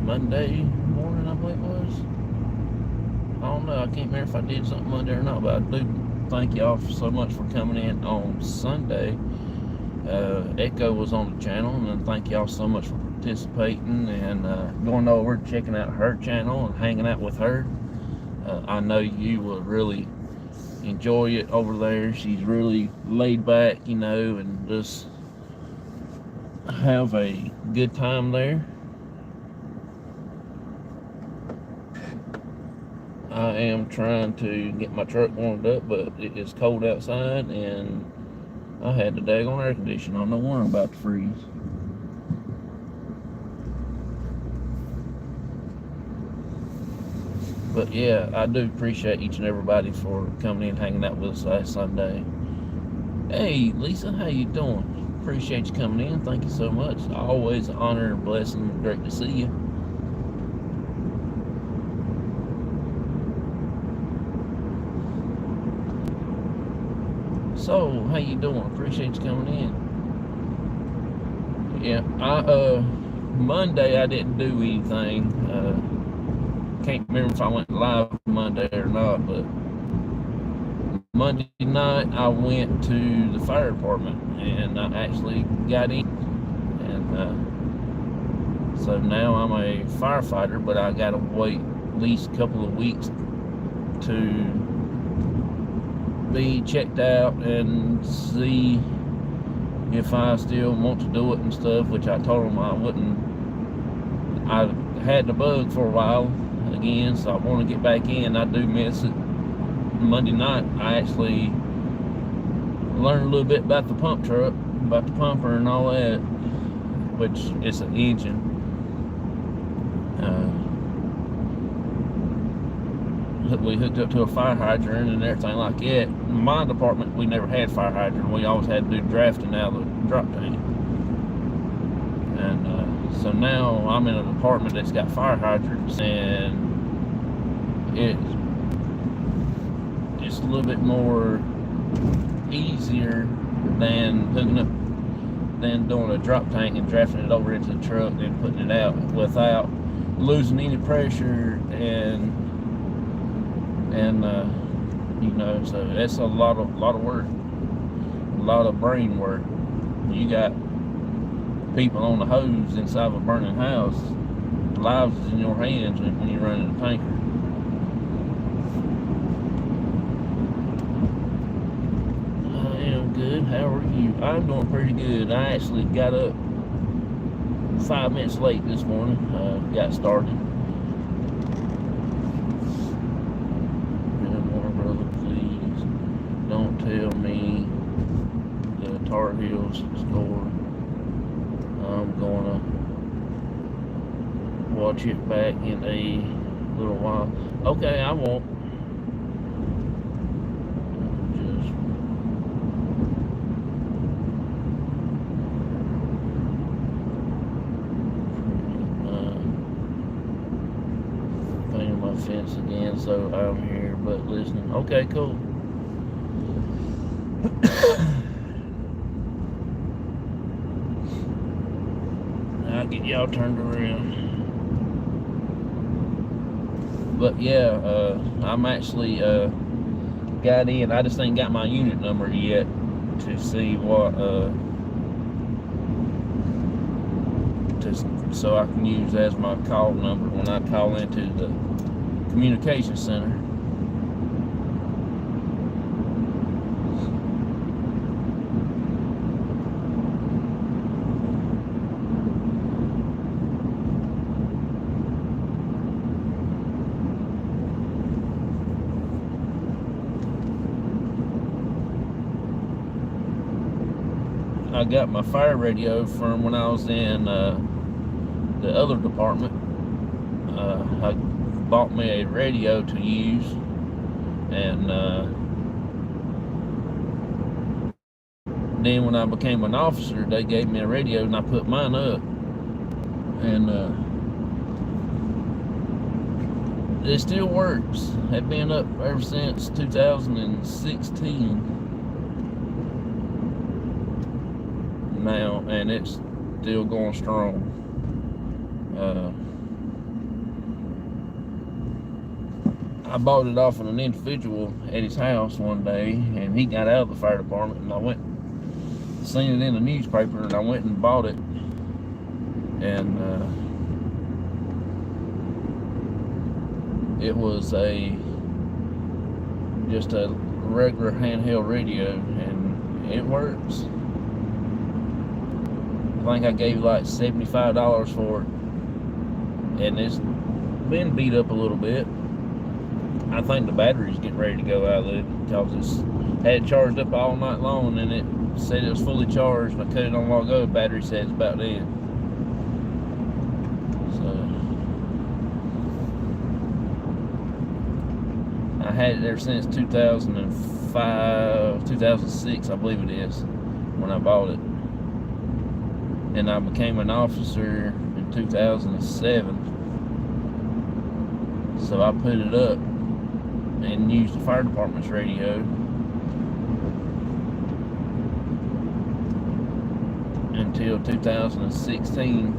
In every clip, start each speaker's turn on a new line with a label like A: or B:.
A: Monday morning, I believe it was. I don't know. I can't remember if I did something Monday or not, but I do thank y'all so much for coming in on Sunday. Echo was on the channel, and thank y'all so much for participating and going over, checking out her channel and hanging out with her. I know you will really enjoy it over there. She's really laid back, and just have a good time there. I am trying to get my truck warmed up, but it is cold outside, and I had the daggone air conditioner on. No wonder I'm about to freeze. But yeah, I do appreciate each and everybody for coming in and hanging out with us last Sunday. Hey, Lisa, how you doing? Appreciate you coming in. Thank you so much. Always an honor and blessing. Great to see you. So, how you doing? Appreciate you coming in. Yeah, Monday I didn't do anything. Can't remember if I went live Monday or not, but Monday night I went to the fire department and I actually got in, and so now I'm a firefighter, but I gotta wait at least a couple of weeks to be checked out and see if I still want to do it and stuff, which I told them I wouldn't. I had the bug for a while again, so I want to get back in. I do miss it. Monday night I actually learned a little bit about the pump truck, about the pumper and all that, which is an engine. We hooked up to a fire hydrant and everything like that. In my department, we never had fire hydrant. We always had to do drafting out of the drop tank. And so now I'm in a department that's got fire hydrants, and it's a little bit more easier than hooking up, than doing a drop tank and drafting it over into the truck and putting it out without losing any pressure so that's a lot of work, a lot of brain work. You got people on the hose inside of a burning house. Lives is in your hands when you're running a tanker. I am good. How are you? I'm doing pretty good. I actually got up 5 minutes late this morning. Got started. Don't tell me the Tar Heels score. I'm gonna watch it back in a little while. Okay, I won't. Just painting my fence again, so I'm here but listening. Okay, cool. I'll get y'all turned around. But yeah, I'm actually got in. I just ain't got my unit number yet to see what so I can use as my call number when I call into the communication center. I got my fire radio from when I was in the other department. I bought me a radio to use, and then when I became an officer, they gave me a radio and I put mine up, and it still works. It's been up ever since 2016 now, and it's still going strong. I bought it off of an individual at his house one day, and he got out of the fire department, and I went, seen it in the newspaper, and I went and bought it. And it was just a regular handheld radio, and it works. I think I gave like $75 for it, and it's been beat up a little bit. I think the battery's getting ready to go out of it, because it's had it charged up all night long, and it said it was fully charged, and I cut it on a while ago. The battery said it's about dead. So I had it ever since 2005, 2006, I believe it is, when I bought it. And I became an officer in 2007. So I put it up and used the fire department's radio until 2016.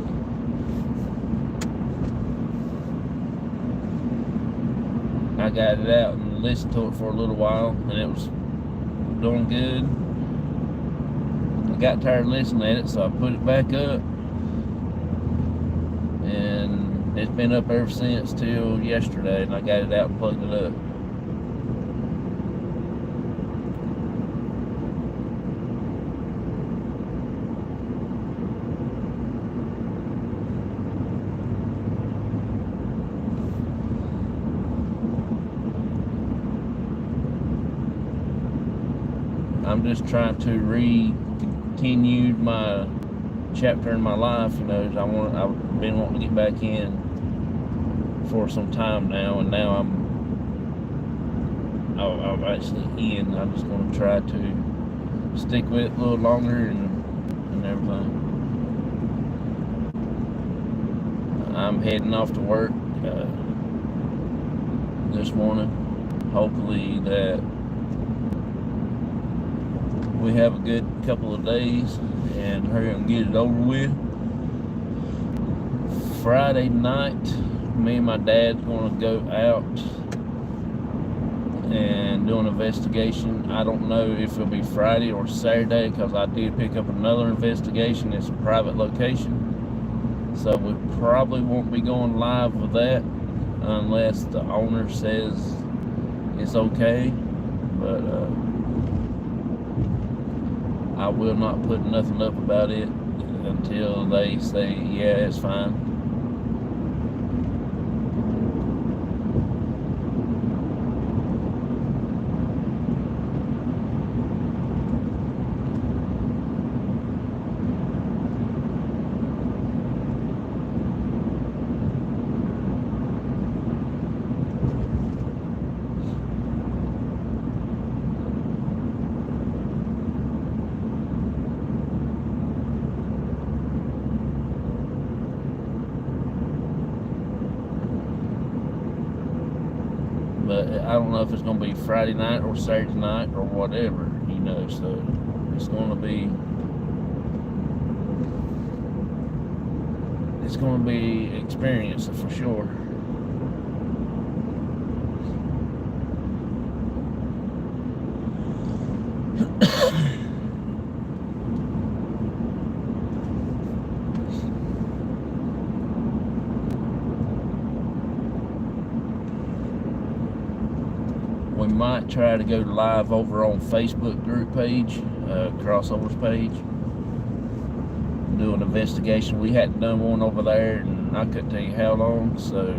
A: I got it out and listened to it for a little while, and it was doing good. I got tired of listening at it, so I put it back up, and it's been up ever since till yesterday, and I got it out and plugged it up. I'm just trying to continue my chapter in my life. You know, I've been wanting to get back in for some time now, and now I'm actually in. I'm just going to try to stick with it a little longer and everything. I'm heading off to work this morning. Hopefully that we have a good couple of days and hurry up and get it over with. Friday night, me and my dad's going to go out and do an investigation. I don't know if it'll be Friday or Saturday, because I did pick up another investigation. It's a private location, so we probably won't be going live with that unless the owner says it's okay. But I will not put nothing up about it until they say, yeah, it's fine. But I don't know if it's going to be Friday night or Saturday night or whatever, you know, so it's going to be experience for sure. We might try to go live over on Facebook group page, Crossovers page, do an investigation. We hadn't done one over there, and I couldn't tell you how long, so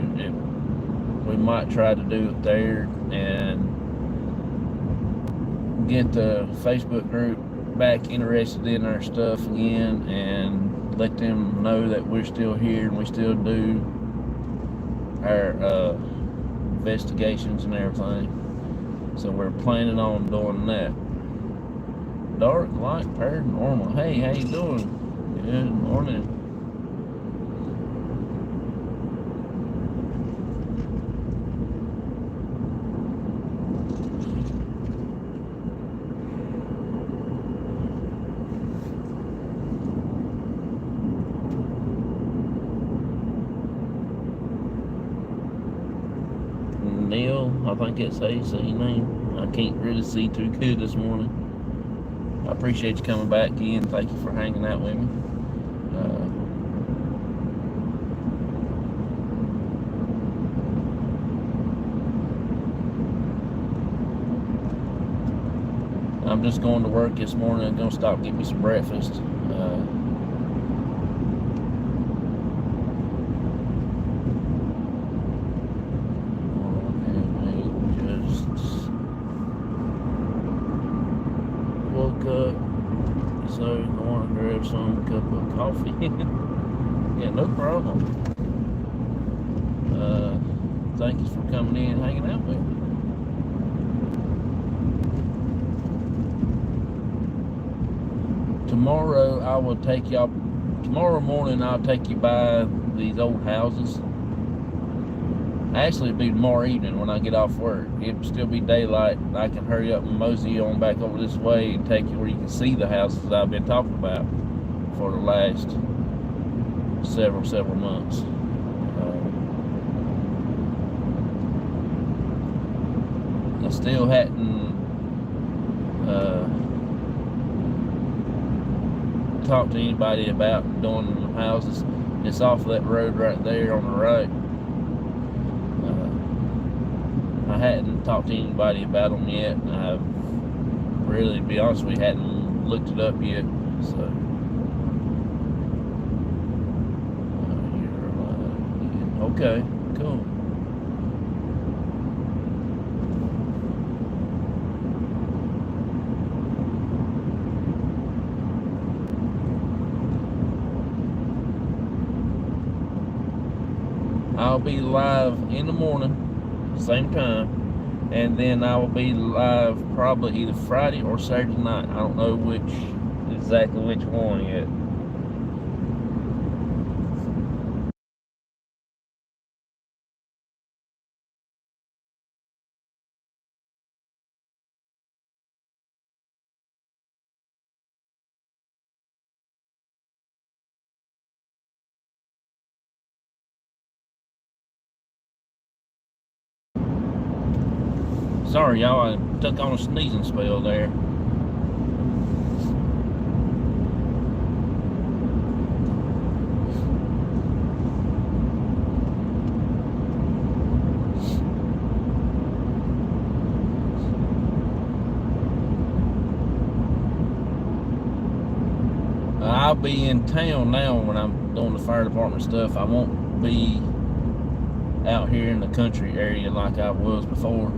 A: we might try to do it there and get the Facebook group back interested in our stuff again, and let them know that we're still here and we still do our investigations and everything. So we're planning on doing that. Dark Light Paranormal. Hey, how you doing? Good morning. Neil, I think that's how you say your name. I can't really see too good this morning. I appreciate you coming back in. Thank you for hanging out with me. I'm just going to work this morning. I'm going to stop and get me some breakfast. Just woke up, so going to grab some cup of coffee. Yeah, no problem. Thank you for coming in and hanging out with me. Tomorrow morning I'll take you by these old houses. Actually, it'll be tomorrow evening when I get off work. It'll still be daylight. I can hurry up and mosey on back over this way and take you where you can see the houses I've been talking about for the last several months. I still hadn't talked to anybody about doing the houses. It's off that road right there on the right. I hadn't talked to anybody about them yet. I've really, to be honest with you, hadn't looked it up yet. So okay, cool. I'll be live in the morning, same time, and then I will be live probably either Friday or Saturday night. I don't know exactly which one yet. Sorry, y'all, I took on a sneezing spell there. I'll be in town now when I'm doing the fire department stuff. I won't be out here in the country area like I was before.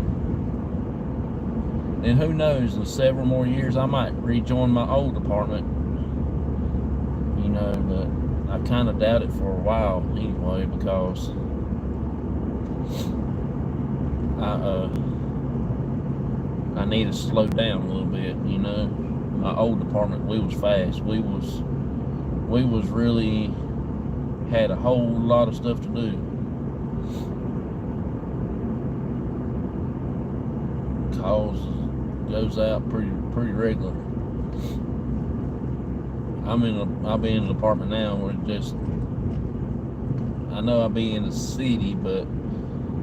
A: And who knows, in several more years I might rejoin my old department, you know, but I kind of doubt it for a while anyway, because I need to slow down a little bit, you know. My old department, we was fast. We was really had a whole lot of stuff to do. Calls goes out pretty regular. I'll be in an apartment now where I know I'll be in the city, but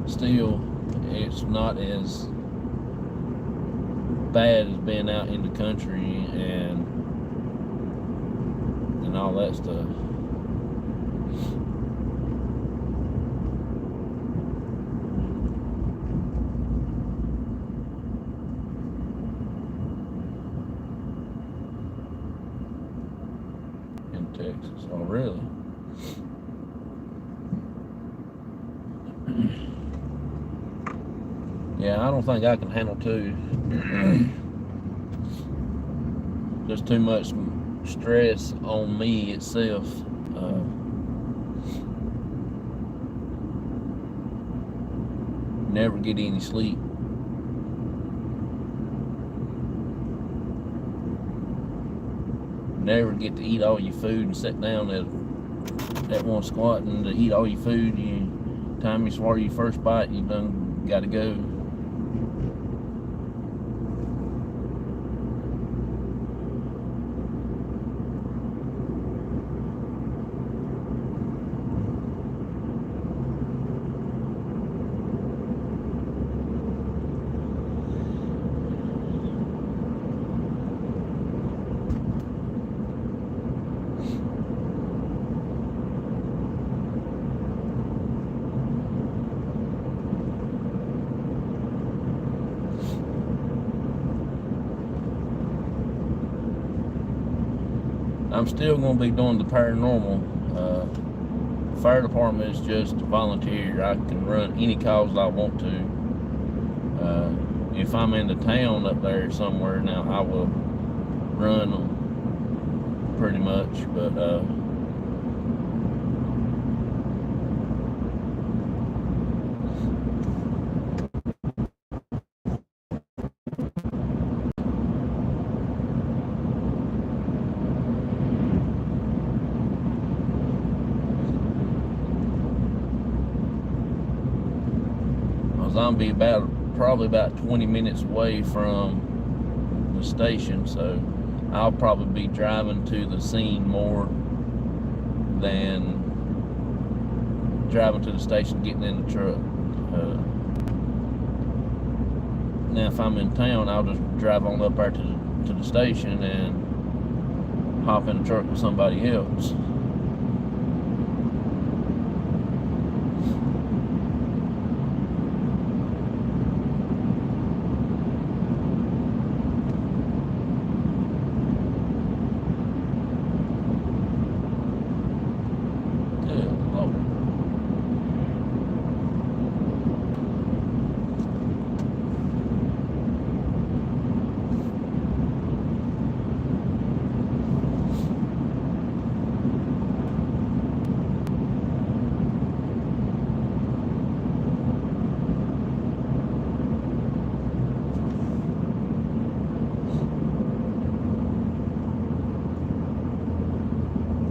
A: still it's not as bad as being out in the country and all that stuff. In Texas. Oh, really? Yeah, I don't think I can handle two. Just too much stress on me itself. Never get any sleep. Never get to eat all your food and sit down at one squat and to eat all your food. Time you swallow your first bite, you done got to go. I'm still going to be doing the paranormal. Fire department is just volunteer. I can run any calls I want to. If I'm in the town up there somewhere now, I will run them pretty much. But I'm be probably about 20 minutes away from the station, so I'll probably be driving to the scene more than driving to the station, getting in the truck. Now if I'm in town, I'll just drive on up there to the station and hop in the truck with somebody else.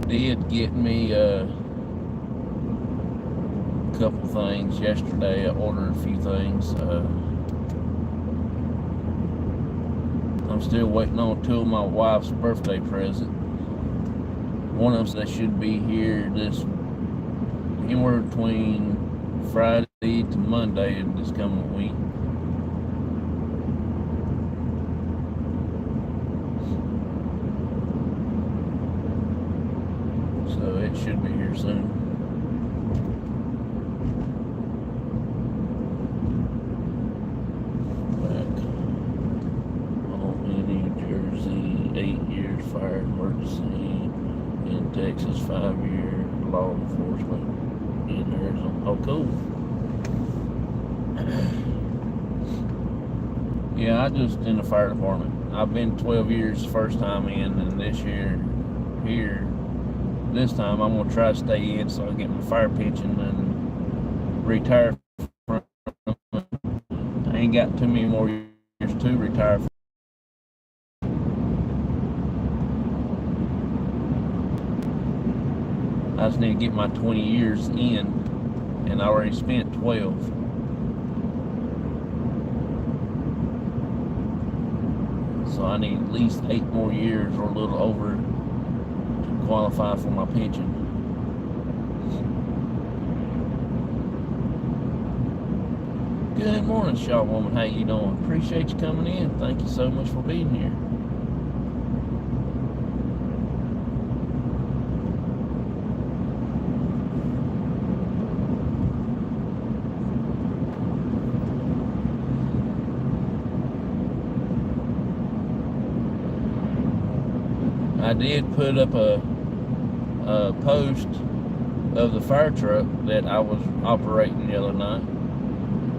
A: Did get me a couple things yesterday. I ordered a few things. I'm still waiting on two of my wife's birthday presents. One of them that should be here anywhere between Friday to Monday of this coming week. So it should be here soon. Back home in New Jersey, 8 years fire emergency. In Texas, 5-year law enforcement. In Arizona. Oh, cool. Yeah, I just in the fire department. I've been 12 years first time in, and this year here. This time I'm gonna try to stay in so I get my fire pension and retire from it. I ain't got too many more years to retire from. I just need to get my 20 years in, and I already spent 12. So I need at least 8 more years or a little over to qualify for my pension. Good morning, Shaw Woman. How you doing? Appreciate you coming in. Thank you so much for being here. I did put up a post of the fire truck that I was operating the other night,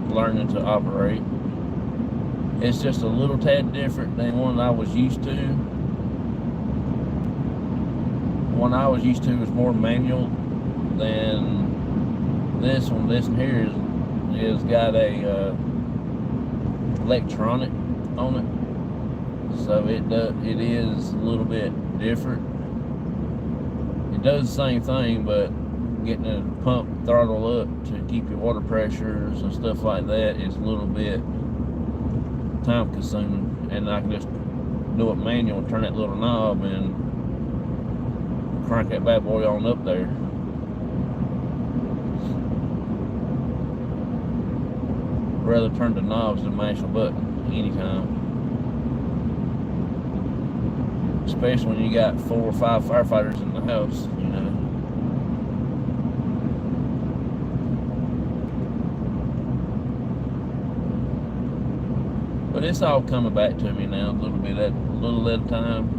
A: learning to operate. It's just a little tad different than one I was used to. One I was used to was more manual than this one. This one here is got a electronic on it, so it is a little bit different. It does the same thing, but getting the pump throttle up to keep your water pressures and stuff like that is a little bit time consuming, and I can just do it manual, turn that little knob and crank that bad boy on up there. I'd rather turn the knobs than mash a button anytime. Especially when you got 4 or 5 firefighters in the house, you know. But it's all coming back to me now, a little at a time.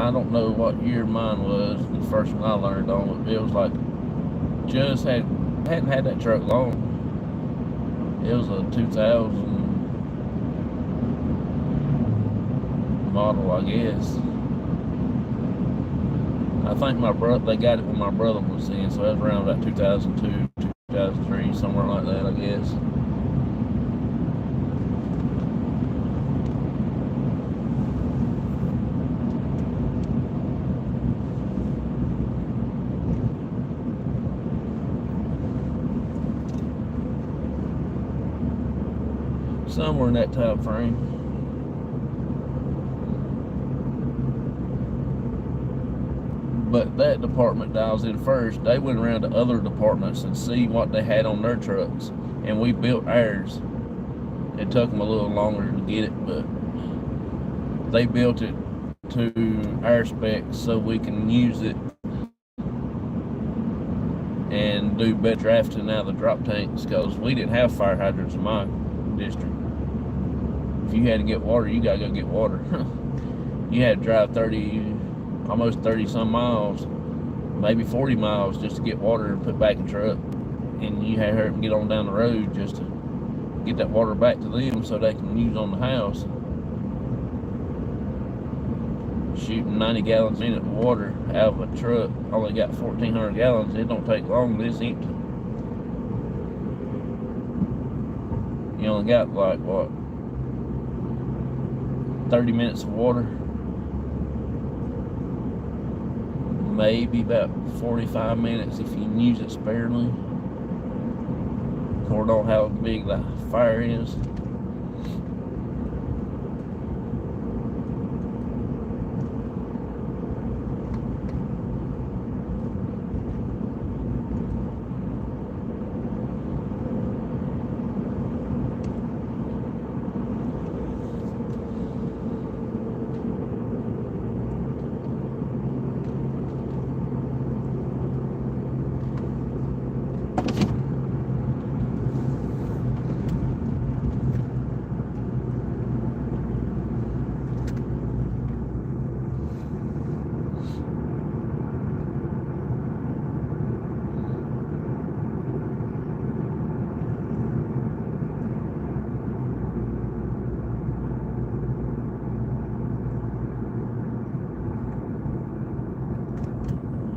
A: I don't know what year mine was, the first one I learned on, but it was like, hadn't had that truck long. It was a 2000 model, I guess. I think they got it when my brother was in, so that was around about 2002, 2003, somewhere like that, I guess. Somewhere in that time frame. But that department that I was in first, they went around to other departments and see what they had on their trucks, and we built ours. It took them a little longer to get it, but they built it to our specs so we can use it and do better drafting out of the drop tanks, because we didn't have fire hydrants in my district. If you had to get water, you gotta go get water. You had to drive almost 30 some miles, maybe 40 miles just to get water and put back in the truck. And you had to hurry and get on down the road just to get that water back to them so they can use on the house. Shooting 90 gallons a minute of water out of a truck, only got 1,400 gallons. It don't take long, but it's empty. You only got like, what, 30 minutes of water? Maybe about 45 minutes if you use it sparingly. According on how big the fire is.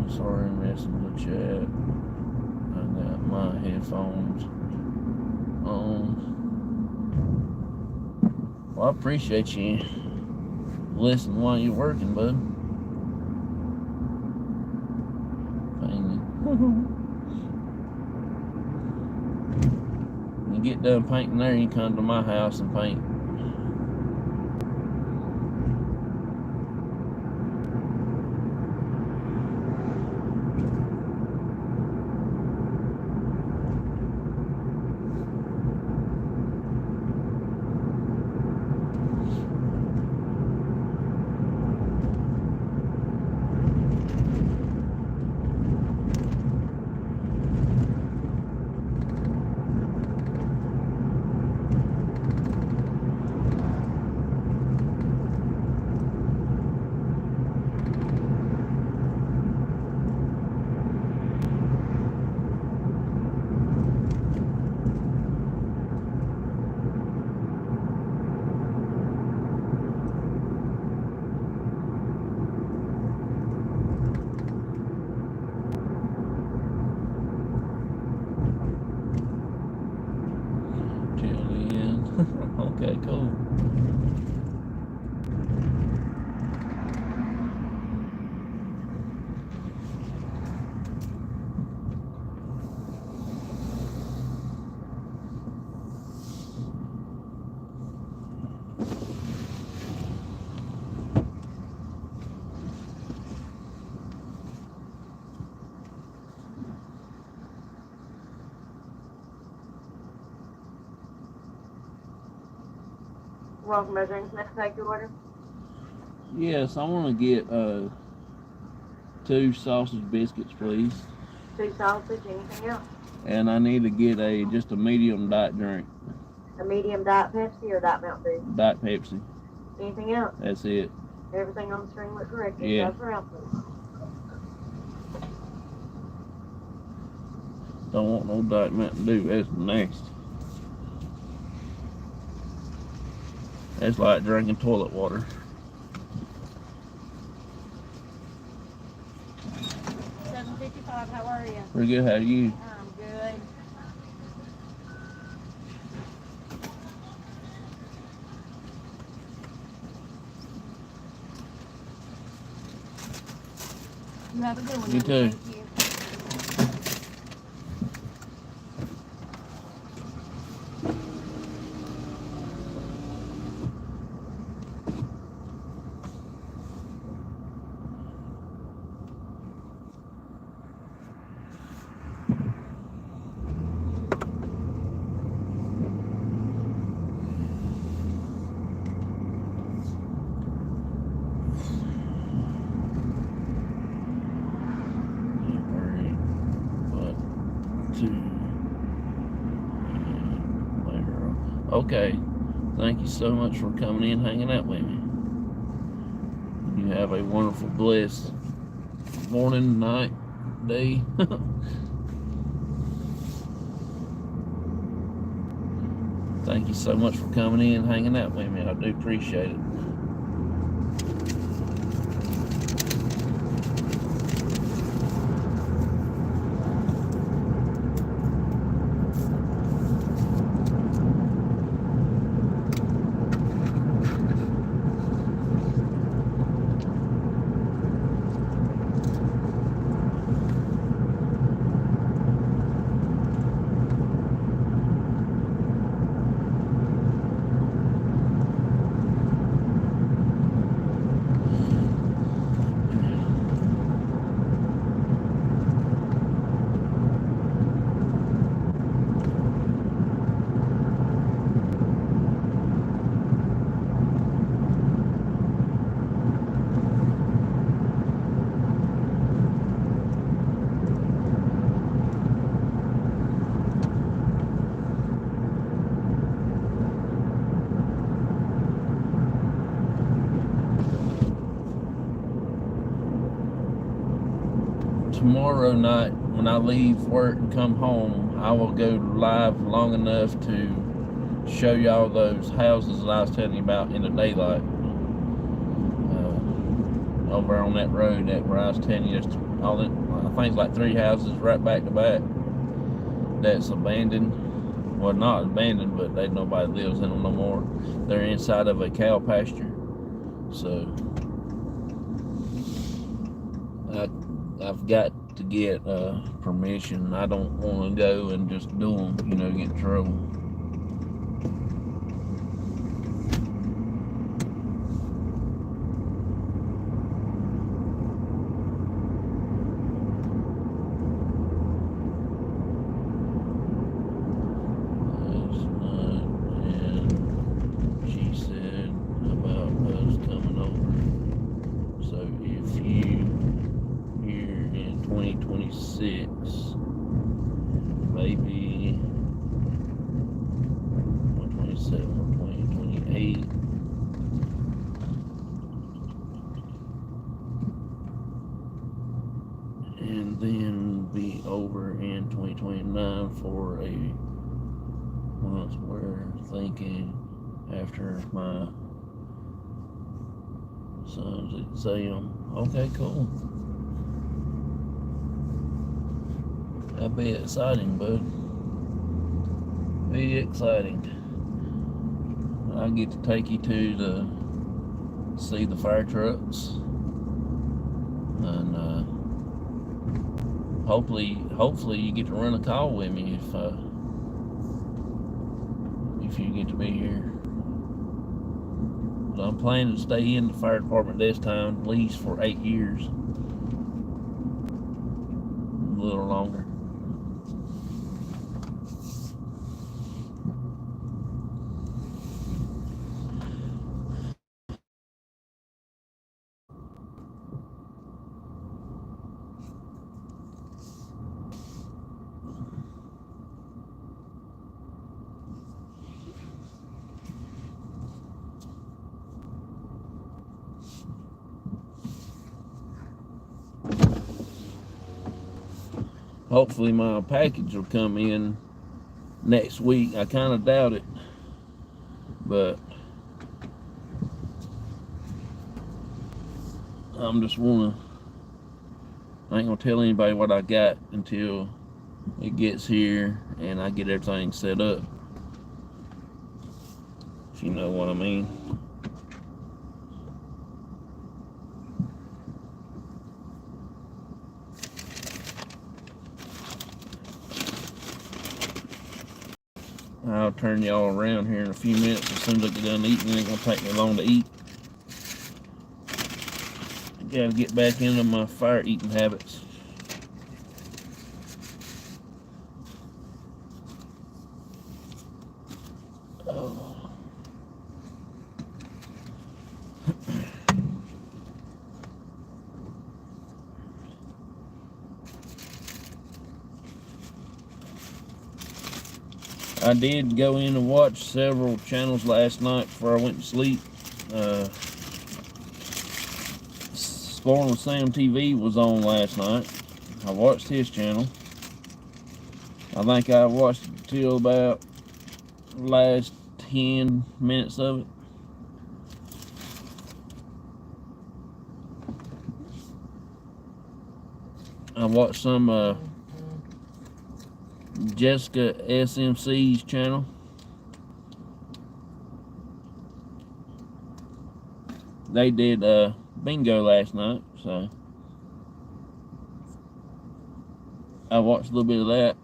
A: Sorry, I'm messing with the chat. I got my headphones on. Well, I appreciate you listening while you're working, bud. When you get done painting there, you come to my house and paint. Okay, cool.
B: Welcome, residents. Next take your order.
A: Yes, I want to get 2 sausage biscuits, please.
B: 2 sausage. Anything else?
A: And I need to get just a medium diet drink.
B: A medium Diet Pepsi or Diet Mountain Dew?
A: Diet Pepsi.
B: Anything else?
A: That's it.
B: Everything on the screen looked correct.
A: Yeah.
B: Inside for output.
A: Don't want no Diet Mountain Dew. That's nasty. That's like drinking toilet water.
B: 7:55. How are you?
A: Pretty good. How are you?
B: I'm good. You have a good one.
A: You too.
B: Thank you.
A: Okay. Thank you so much for coming in, hanging out with me. You have a wonderful, blessed morning, night, day. Thank you so much for coming in, hanging out with me. I do appreciate it. Tomorrow night, when I leave work and come home, I will go live long enough to show y'all those houses that I was telling you about in the daylight. Over on that road that where I was telling you, all that, I think it's like 3 houses right back to back that's abandoned. Well, not abandoned, but nobody lives in them no more. They're inside of a cow pasture. So I've got to get permission. I don't want to go and just do them, get in trouble. And she said about us coming over. So if you here in 2026, maybe 2027 or 2028, and then be over in 2029 for a month. We're thinking after my son's exam. Okay, cool. That'd be exciting, bud. Be exciting. I get to take you to see the fire trucks, and hopefully you get to run a call with me if you get to be here. But I'm planning to stay in the fire department this time, at least for 8 years, a little longer. hopefully my package will come in next week. I kind of doubt it, but I'm just I ain't gonna tell anybody what I got until it gets here and I get everything set up, if you know what I mean. I'll turn y'all around here in a few minutes. As soon as I get done eating, it ain't gonna take me long to eat. Gotta get back into my fire eating habits. Oh. I did go in and watch several channels last night before I went to sleep. Exploring with Sam TV was on last night. I watched his channel. I think I watched it till about the last 10 minutes of it. I watched some Jessica SMC's channel. They did bingo last night, so I watched a little bit of that.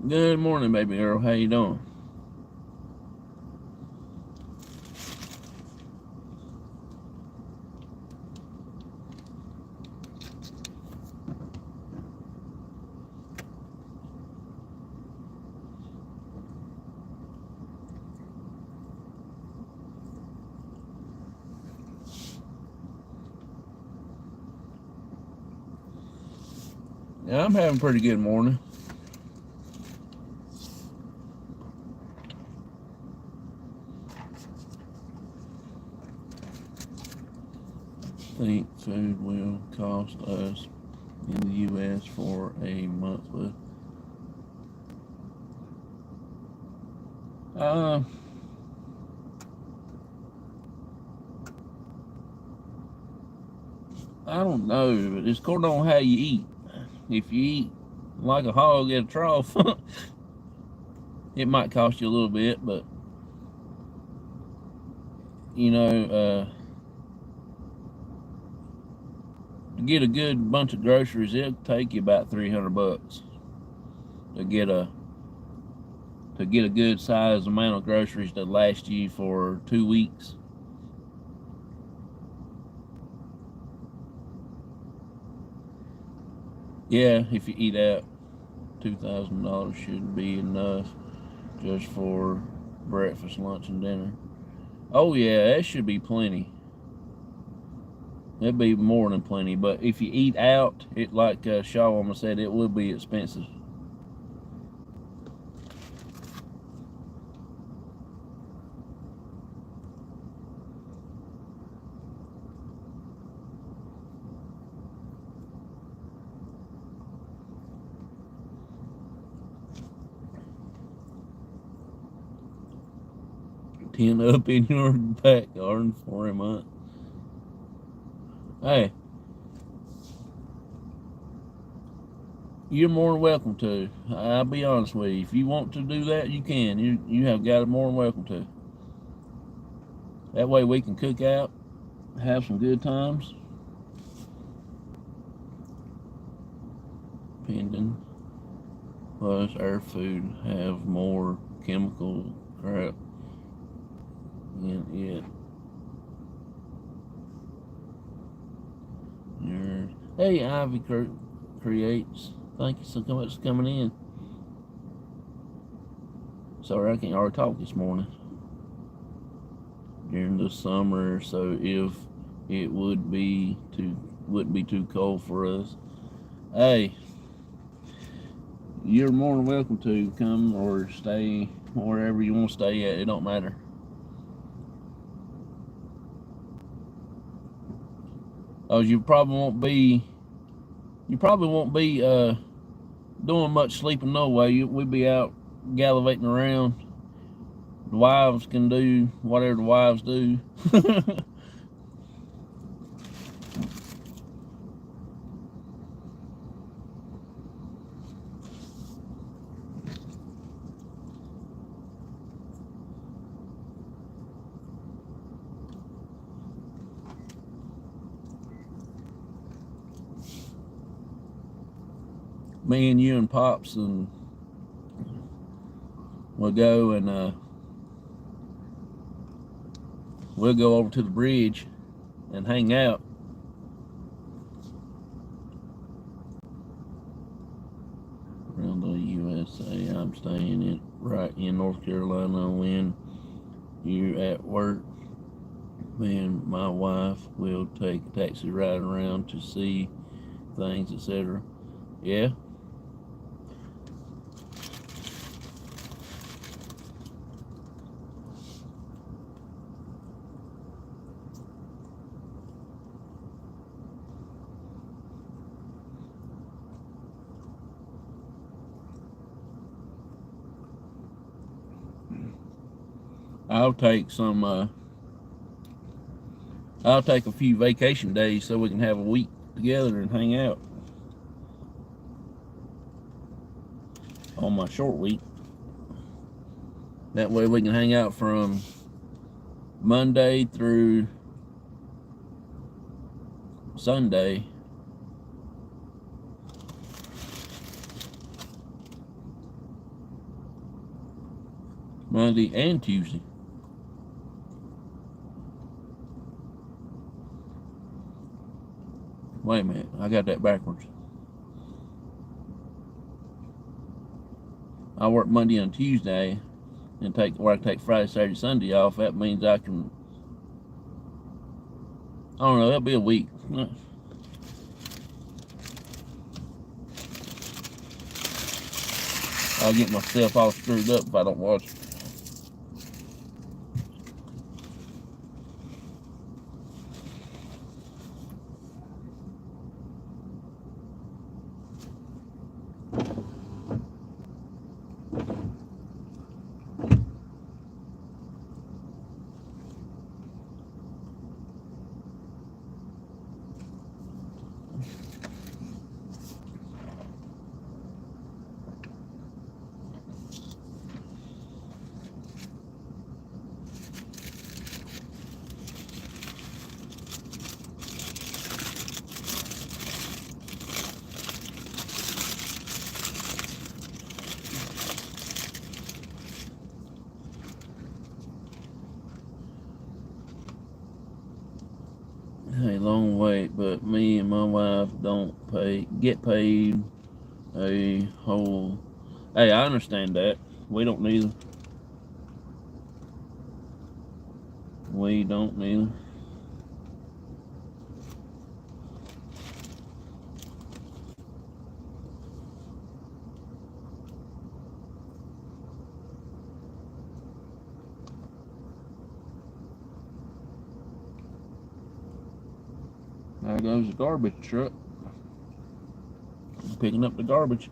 A: Good morning, baby girl. How you doing? Yeah, I'm having a pretty good morning. I think food will cost us in the U.S. for a monthly. I don't know, but it's according on how you eat. If you eat like a hog at a trough, it might cost you a little bit, but you know, to get a good bunch of groceries, it'll take you about $300 to get a good size amount of groceries that last you for 2 weeks. Yeah, if you eat out, $2,000 should be enough just for breakfast, lunch, and dinner. Oh yeah, that should be plenty. That'd be more than plenty. But if you eat out, it like Shawama said, it will be expensive. Ten up in your back garden for a month. Hey, you're more than welcome to. I'll be honest with you. If you want to do that, you can. You have got it more than welcome to. That way we can cook out, have some good times. Pending. Plus, our food have more chemical crap in it. Hey, Ivy Creates. Thank you so much for coming in. Sorry, I can't hardly talk this morning. During the summer, so if it wouldn't be too cold for us. Hey, you're more than welcome to come or stay wherever you want to stay at. It don't matter. Oh, you probably won't be doing much sleeping no way. We'd be out gallivanting around. The wives can do whatever the wives do. Me and you and Pops, and we'll go and we'll go over to the bridge and hang out. Around the USA, I'm staying right in North Carolina. When you're at work, me and my wife will take a taxi ride around to see things, etc. Yeah. I'll take some. I'll take a few vacation days so we can have a week together and hang out on my short week. That way we can hang out from Monday through Sunday. Monday and Tuesday. Wait a minute, I got that backwards. I work Monday and Tuesday and I take Friday, Saturday, Sunday off. That means I can, I don't know, that'll be a week. I'll get myself all screwed up if I don't watch it. A long wait, but me and my wife don't get paid a whole. Hey, I understand that. We don't neither. We don't neither. There goes the garbage truck. Picking up the garbage.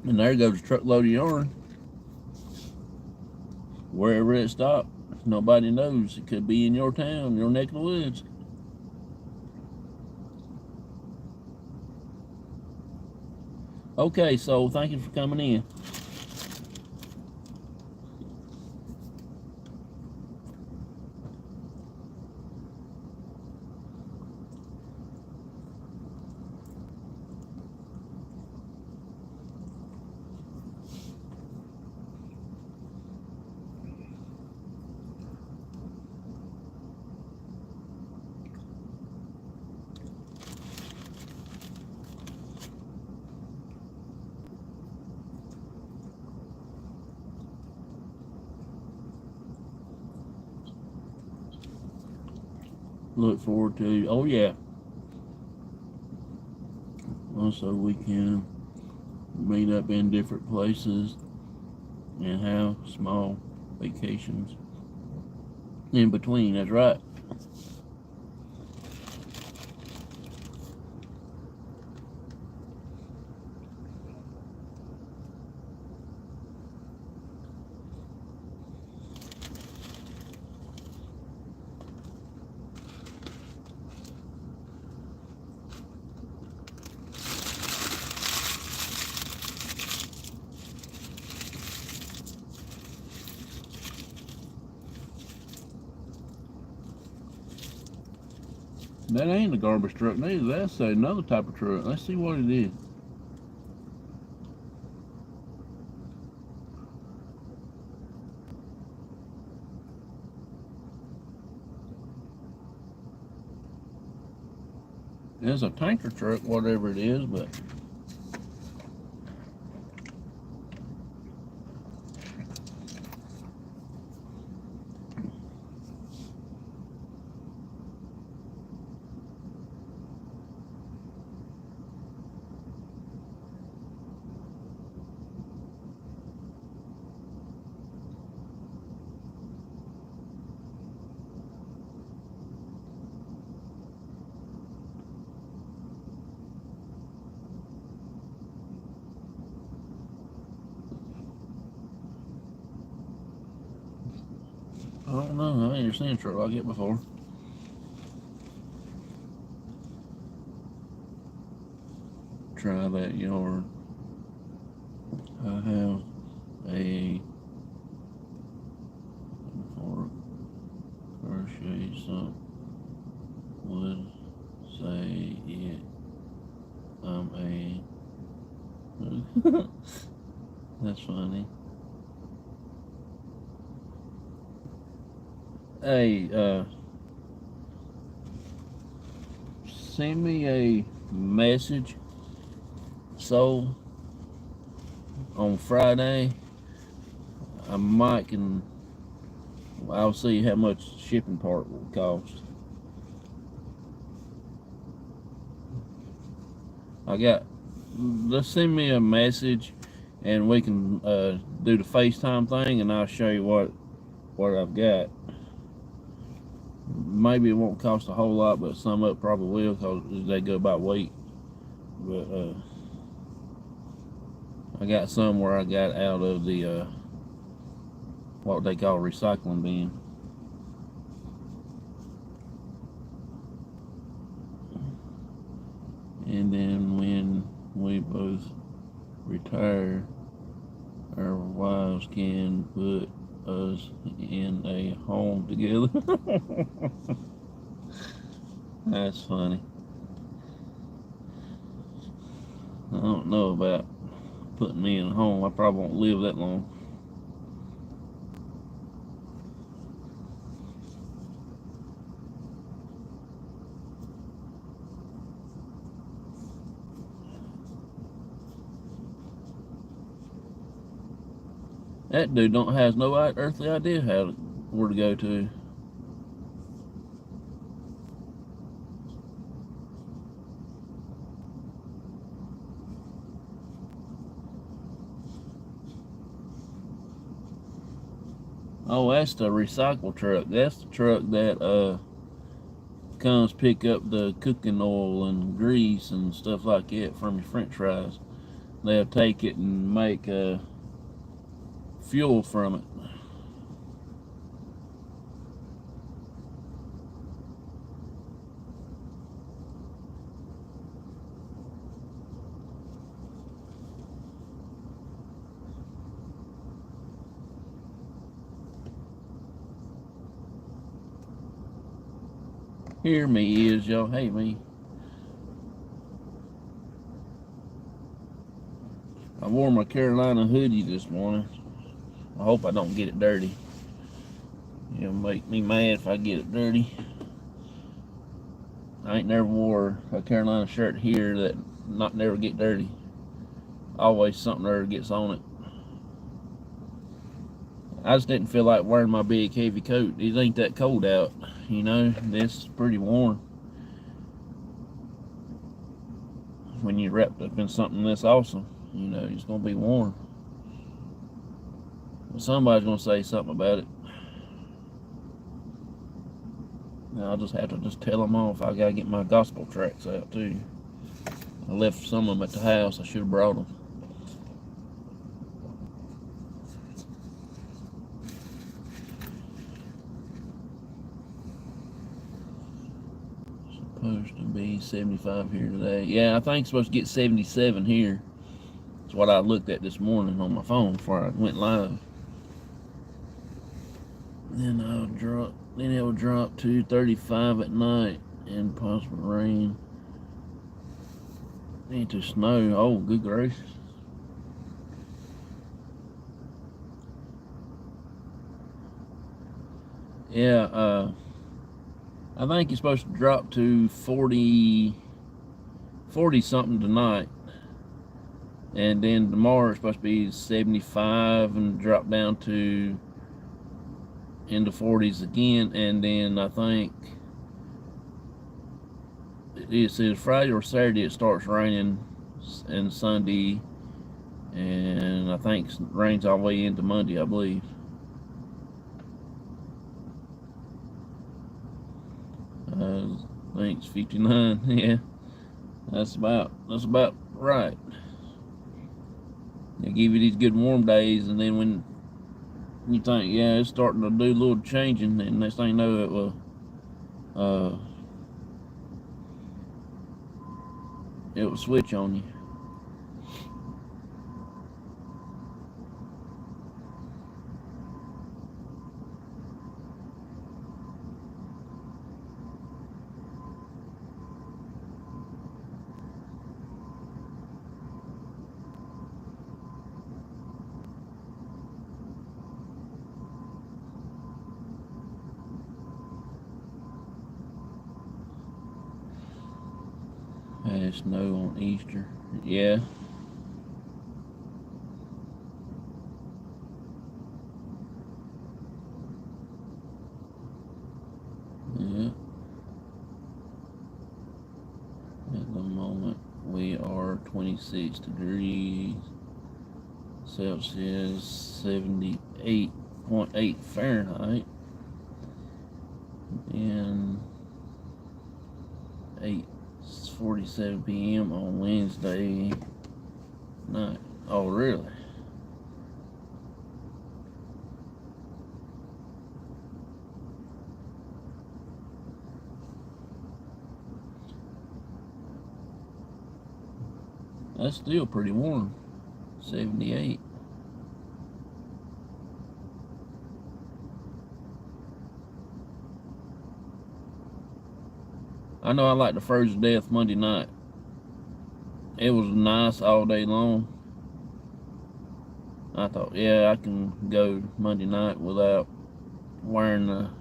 A: And there goes a truckload of yarn. Wherever it stopped, nobody knows. It could be in your town, your neck of the woods. Okay, so thank you for coming in. look forward to. Oh yeah. Also, we can meet up in different places and have small vacations in between. That's right. That ain't a garbage truck neither. That's another type of truck. Let's see what it is. It's a tanker truck, whatever it is, but I don't know. I ain't never seen a truck like it before. Try that yard. I have a crochet something would say it. I'm a that's funny. Hey, send me a message so on Friday. I might can I'll see how much shipping part will cost. Let's send me a message and we can do the FaceTime thing and I'll show you what I've got. Maybe it won't cost a whole lot, but some of it probably will because they go by weight. But I got some where I got out of the what they call recycling bin. And then when we both retire, our wives can put us in a home together. That's funny. I don't know about putting me in a home. I probably won't live that long. That dude has no earthly idea where to go to. Oh, that's the recycle truck. That's the truck that comes pick up the cooking oil and grease and stuff like that from your french fries. They'll take it and make fuel from it. Hear me is y'all hate me. I wore my Carolina hoodie this morning. I hope I don't get it dirty. It'll make me mad if I get it dirty. I ain't never wore a Carolina shirt here that never get dirty. Always something there gets on it. I just didn't feel like wearing my big heavy coat. It ain't that cold out, you know. This is pretty warm when you're wrapped up in something this awesome. You know, it's gonna be warm. Well, somebody's gonna say something about it. I'll just have to tell them off. I gotta get my gospel tracks out too. I left some of them at the house. I should have brought them. Supposed to be 75 here today. Yeah, I think it's supposed to get 77 here. That's what I looked at this morning on my phone before I went live. Then it will drop to 35 at night and possible rain. Into snow. Oh, good gracious. Yeah, I think it's supposed to drop to 40 something tonight. And then tomorrow it's supposed to be 75 and drop down to in the 40s again. And then I think it says Friday or Saturday it starts raining, and Sunday, and I think it rains all the way into Monday, I believe. I think it's 59. Yeah, that's about right. They give you these good warm days, and then when you think, yeah, it's starting to do a little changing, and next thing you know, it will switch on you. Had snow on Easter. Yeah. Yeah. At the moment, we are 26 degrees Celsius, 78.8 Fahrenheit, and 8:47 p.m. on Wednesday night. Oh, really? That's still pretty warm. 78. I know I like the Frozen to Death Monday night. It was nice all day long. I thought, yeah, I can go Monday night without wearing a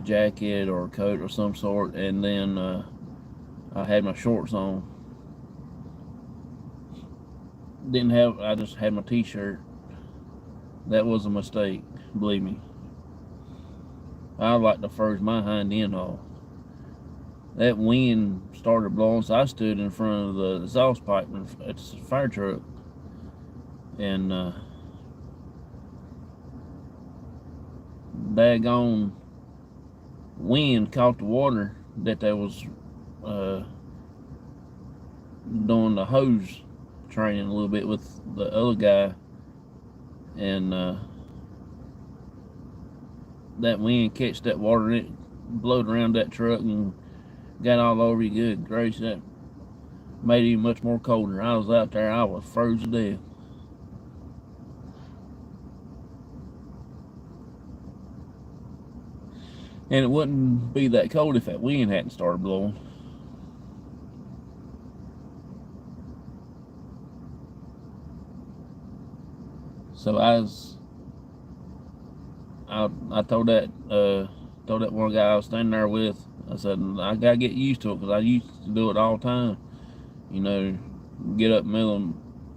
A: jacket or a coat or some sort, and then I had my shorts on. I just had my t-shirt. That was a mistake, believe me. I like to froze my hind end off. That wind started blowing, so I stood in front of the exhaust pipe at the fire truck, and daggone wind caught the water that they was doing the hose training a little bit with the other guy, and that wind catch that water and it blowed around that truck and got all over you. Good gracious, that made it even much more colder. I was out there, I was froze to death. And it wouldn't be that cold if that wind hadn't started blowing. So I told that one guy I was standing there with, I said, I gotta get used to it, because I used to do it all the time. You know, get up in the middle of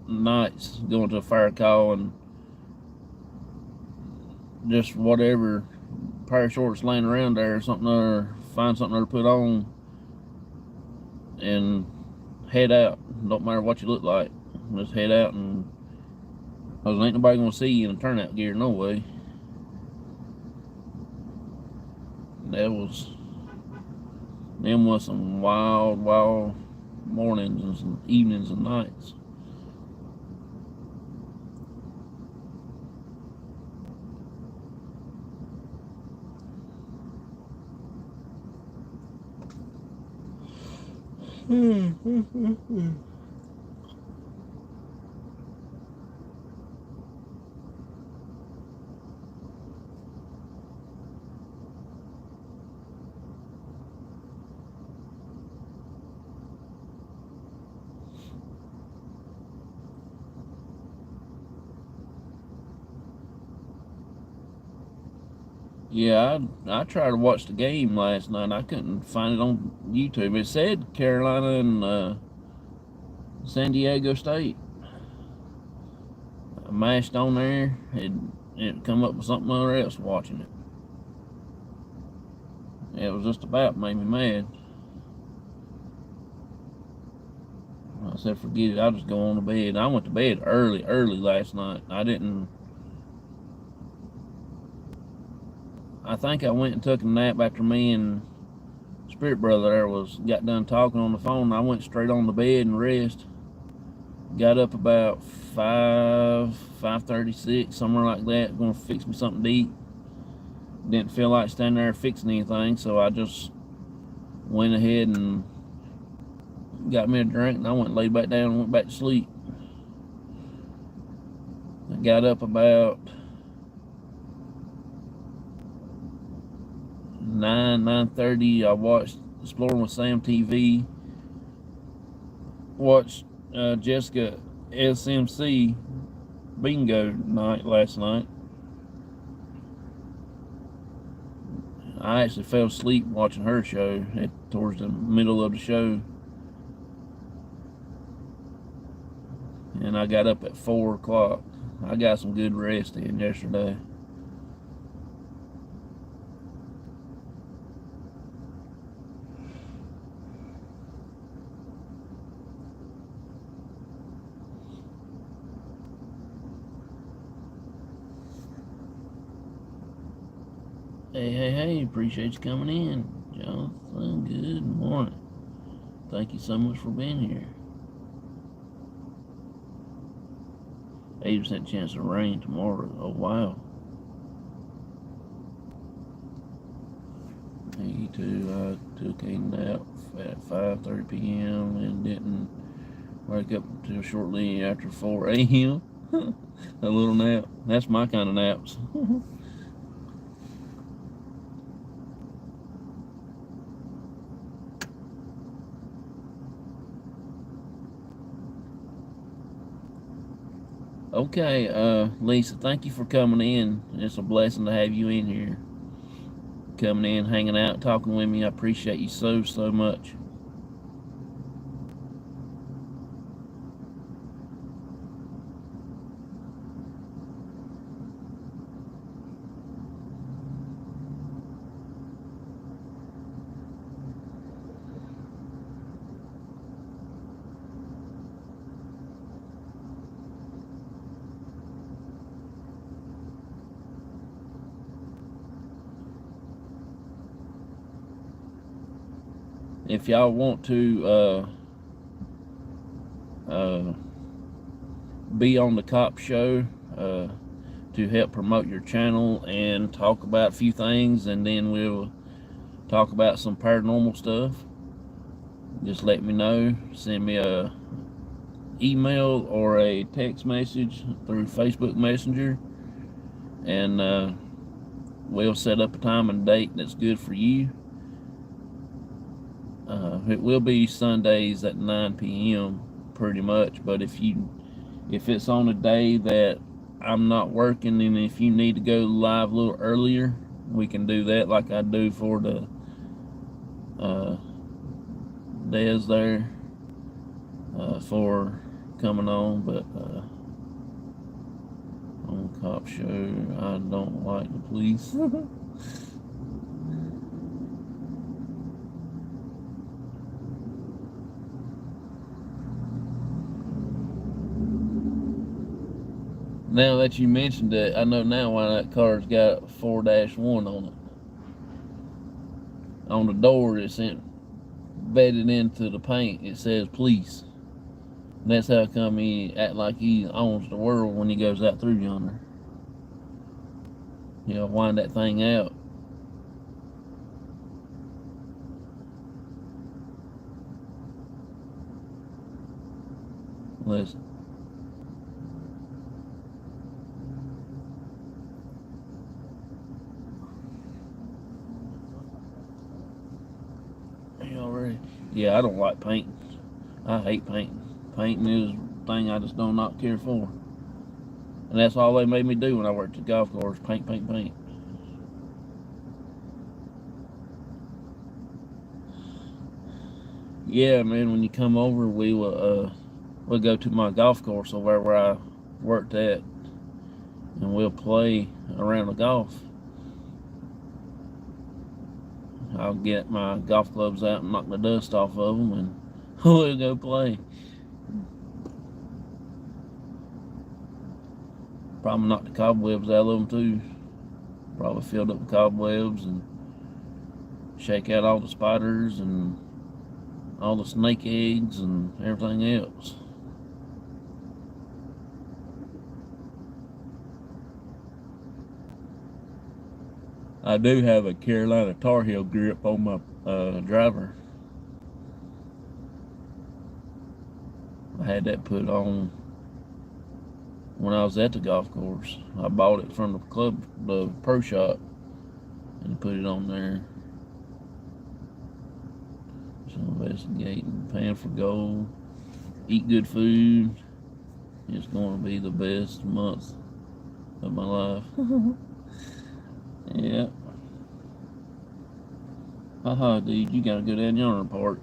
A: nights, going to a fire call, and just whatever pair of shorts laying around there or something, or find something to put on and head out. Don't matter what you look like, just head out, and cause ain't nobody gonna see you in turnout gear, no way. Them was some wild mornings and some evenings and nights. Yeah, I tried to watch the game last night. I couldn't find it on YouTube. It said Carolina and San Diego State. I mashed on there. It come up with something else watching it. It was just about made me mad. I said, forget it. I'll just go on to bed. I went to bed early last night. I think I went and took a nap after me and Spirit Brother there got done talking on the phone. I went straight on the bed and rest. Got up about 5:36, somewhere like that. Gonna fix me something to eat. Didn't feel like standing there fixing anything, so I just went ahead and got me a drink, and I went and laid back down and went back to sleep. I got up about 9:30. I watched Exploring with Sam TV. Watched Jessica SMC bingo night last night. I actually fell asleep watching her show towards the middle of the show. And I got up at 4 o'clock. I got some good rest in yesterday. Hey, appreciate you coming in, Jonathan. Good morning. Thank you so much for being here. 80% chance of rain tomorrow. Oh, wow. Me too. I took a nap at 5:30 p.m. and didn't wake up until shortly after 4 a.m. A little nap. That's my kind of naps. Okay, Lisa, thank you for coming in. It's a blessing to have you in here. Coming in, hanging out, talking with me. I appreciate you so much. If y'all want to be on the Cop Show to help promote your channel and talk about a few things, and then we'll talk about some paranormal stuff, just let me know. Send me a email or a text message through Facebook Messenger, and we'll set up a time and date that's good for you. It will be Sundays at 9 p.m. pretty much, but if it's on a day that I'm not working, and if you need to go live a little earlier, we can do that, like I do for the Des there for coming on. But I'm gonna Cop show. I don't like the police. Now that you mentioned it, I know now why that car's got 4-1 on it. On the door, it's embedded into the paint. It says police. And that's how come he act like he owns the world when he goes out through yonder. He'll wind that thing out. Listen. You already? Yeah, I don't like painting. I hate painting. Painting is a thing I just do not care for. And that's all they made me do when I worked at the golf course. Paint, paint, paint. Yeah, man, when you come over, we'll go to my golf course over where I worked at, and we'll play around the golf. I'll get my golf clubs out and knock the dust off of them, and we'll go play. Probably knock the cobwebs out of them too. Probably filled up with cobwebs and shake out all the spiders and all the snake eggs and everything else. I do have a Carolina Tar Heel grip on my driver. I had that put on when I was at the golf course. I bought it from the pro shop, and put it on there. So investigating, paying for gold, eat good food. It's going to be the best month of my life. Yeah. Haha, dude, you gotta go down yonder park.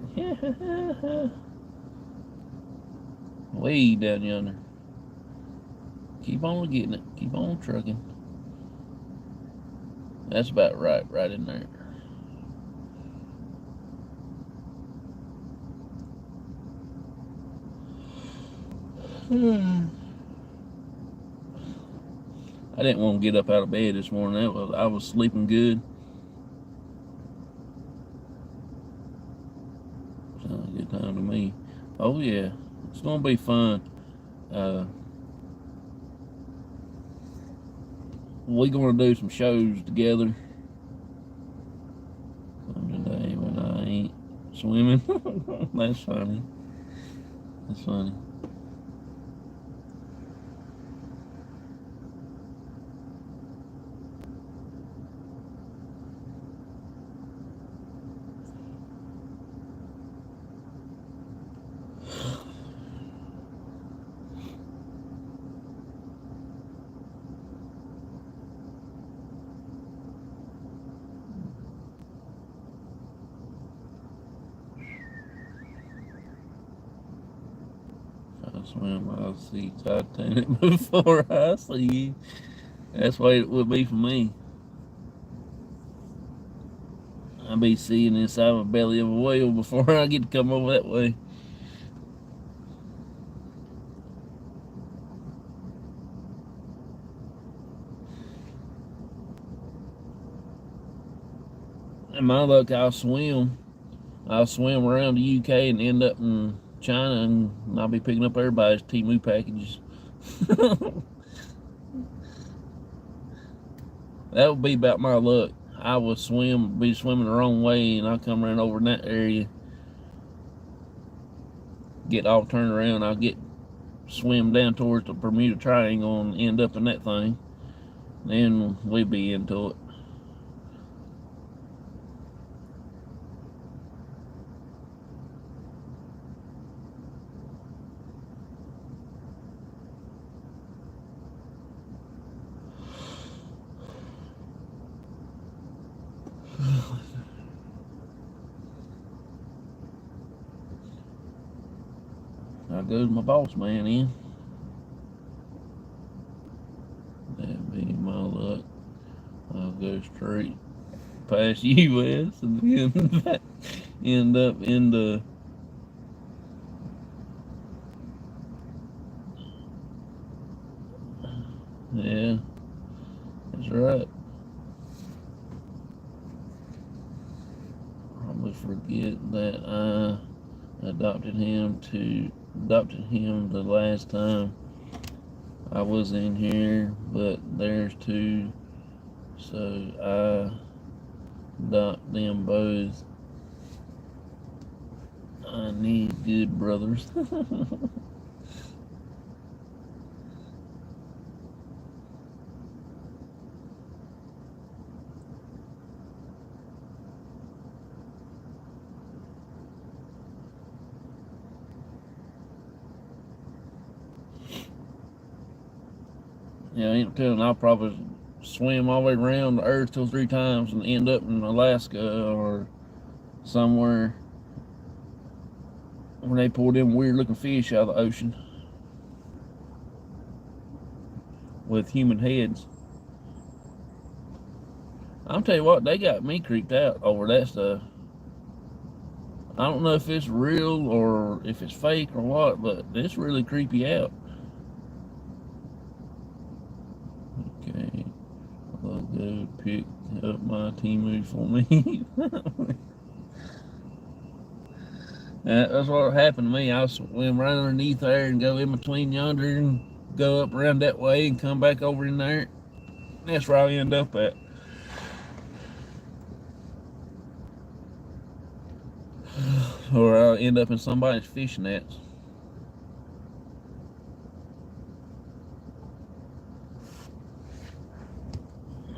A: Way down yonder. Keep on getting it. Keep on trucking. That's about right in there. I didn't want to get up out of bed this morning. I was sleeping good. Sounds a good time to me. Oh yeah, it's gonna be fun. We're gonna do some shows together today when I ain't swimming. That's funny. That's funny. Swim, I'll see Titanic before I see you. That's the way it would be for me. I'll be seeing inside the belly of a whale before I get to come over that way. And my luck, I'll swim around the UK and end up in China, and I'll be picking up everybody's Temu packages. That would be about my luck. I would be swimming the wrong way, and I'll come around over in that area, get all turned around. I'll swim down towards the Bermuda Triangle and end up in that thing. Then we'll be into it. There goes my boss man in. There go straight past U.S. and then end up in the yeah, that's right. Probably forget that I adopted him the last time I was in here, but there's two, so I adopt them both. I need good brothers. Yeah, I ain't telling. I'll probably swim all the way around the earth 2 or 3 times and end up in Alaska or somewhere where they pull them weird looking fish out of the ocean with human heads. I'll tell you what, they got me creeped out over that stuff. I don't know if it's real or if it's fake or what, but it's really creepy out. Okay, I'll go pick up my Timu for me. That's what happened to me. I swim right underneath there and go in between yonder and go up around that way and come back over in there. That's where I end up at. Or I'll end up in somebody's fishing nets.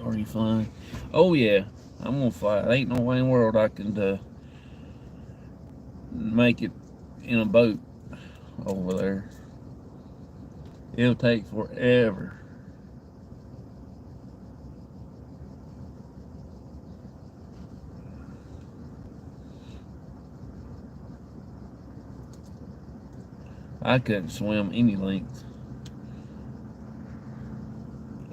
A: Are you flying? Oh yeah, I'm gonna fly. There ain't no way in the world I can make it in a boat over there. It'll take forever. I couldn't swim any length.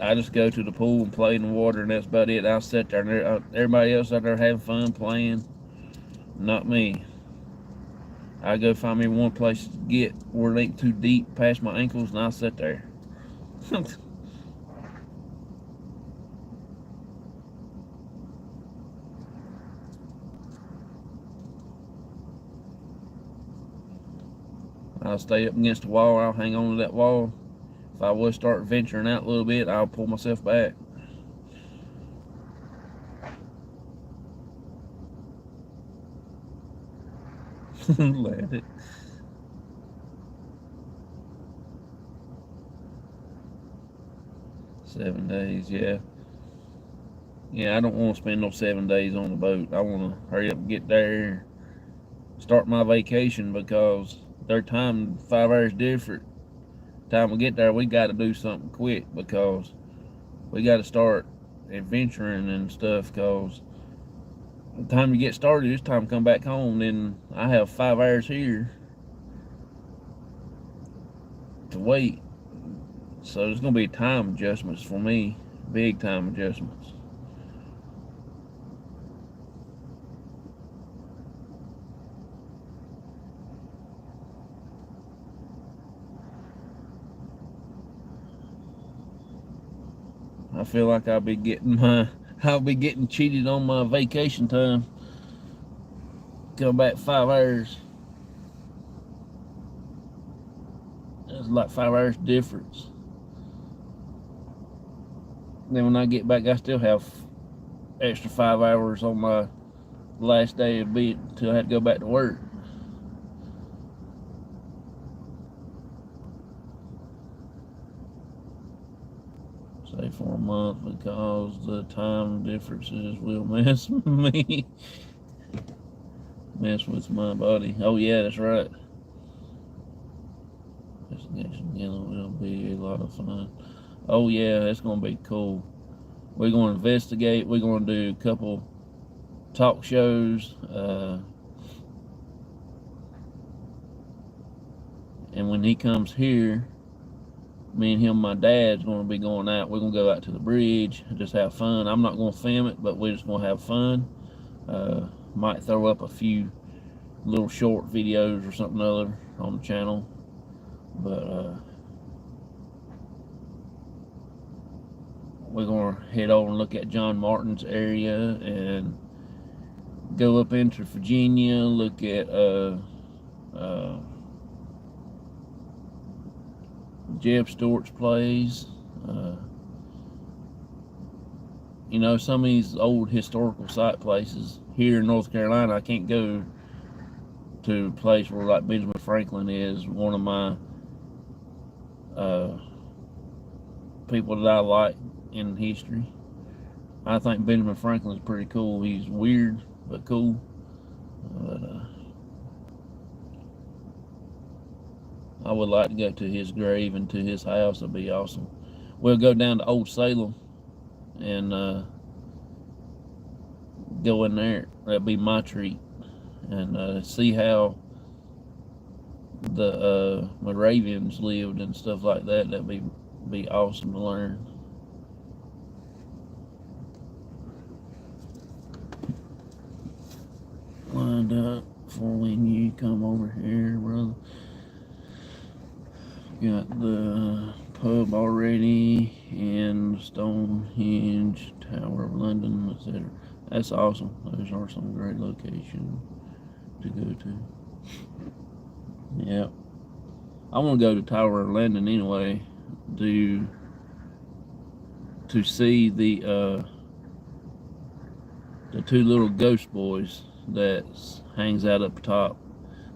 A: I just go to the pool and play in the water, and that's about it. I'll sit there, and everybody else out there having fun playing. Not me. I go find me one place to get where it ain't too deep past my ankles, and I'll sit there. I'll stay up against the wall. I'll hang on to that wall. If I was start venturing out a little bit, I'll pull myself back. Let it. Seven days, yeah. Yeah, I don't want to spend no 7 days on the boat. I want to hurry up and get there, start my vacation, because their time 5 hours different. Time we get there, we got to do something quick, because we got to start adventuring and stuff, because the time you get started, it's time to come back home. Then I have 5 hours here to wait. So there's going to be time adjustments for me, big time adjustments. I feel like I'll be getting cheated on my vacation time. Come back 5 hours. That's like 5 hours difference. Then when I get back, I still have extra 5 hours on my last day of being until I had to go back to work. Say for a month, because the time differences will mess me, mess with my body. Oh yeah, that's right. Investigation Yellow will be a lot of fun. Oh yeah, that's gonna be cool. We're gonna investigate. We're gonna do a couple talk shows, and when he comes here, me and him, and my dad's going to be going out. We're going to go out to the bridge and just have fun. I'm not going to film it, but we're just going to have fun. Might throw up a few little short videos or something other on the channel. But we're going to head over and look at John Martin's area and go up into Virginia, look at Jeb Stewart's place. You know, some of these old historical site places here in North Carolina, I can't go to a place where like Benjamin Franklin is one of my people that I like in history. I think Benjamin Franklin is pretty cool. He's weird but cool. But I would like to go to his grave and to his house. It'd be awesome. We'll go down to Old Salem and go in there. That'd be my treat. And see how the Moravians lived and stuff like that. That'd be awesome to learn. Lined up for when you come over here, brother. Got the pub already and Stonehenge, Tower of London, etc. That's awesome. Those are some great locations to go to. Yep. I want to go to Tower of London anyway to see the two little ghost boys that hangs out up top.